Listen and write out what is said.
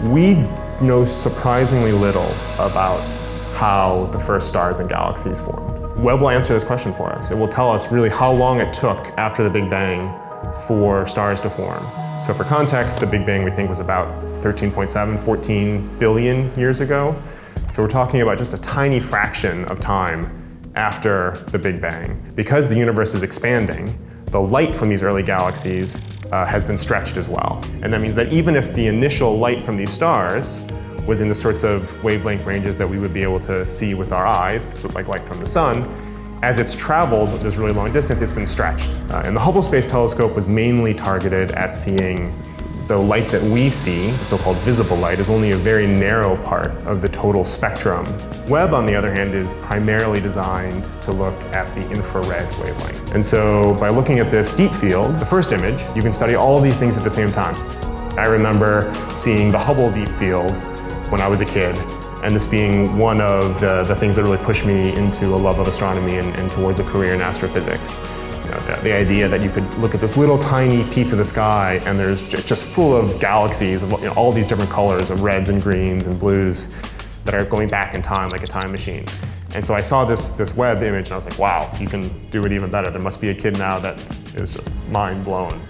We know surprisingly little about how the first stars and galaxies formed. Webb will answer this question for us. It will tell us really how long it took after the Big Bang for stars to form. So for context, the Big Bang we think was about 13.7, 14 billion years ago. So we're talking about just a tiny fraction of time after the Big Bang. Because the universe is expanding, the light from these early galaxies has been stretched as well. And that means that even if the initial light from these stars was in the sorts of wavelength ranges that we would be able to see with our eyes, sort of like light from the sun, as it's traveled this really long distance, it's been stretched. And the Hubble Space Telescope was mainly targeted at seeing the light that we see, the so-called visible light, is only a very narrow part of the total spectrum. Webb, on the other hand, is primarily designed to look at the infrared wavelengths. And so by looking at this deep field, the first image, you can study all of these things at the same time. I remember seeing the Hubble deep field when I was a kid, and this being one of the things that really pushed me into a love of astronomy and towards a career in astrophysics. You know, the idea that you could look at this little tiny piece of the sky and there's just full of galaxies of all these different colors of reds and greens and blues that are going back in time like a time machine. And so I saw this Webb image and I was like, wow, you can do it even better. There must be a kid now that is just mind blown.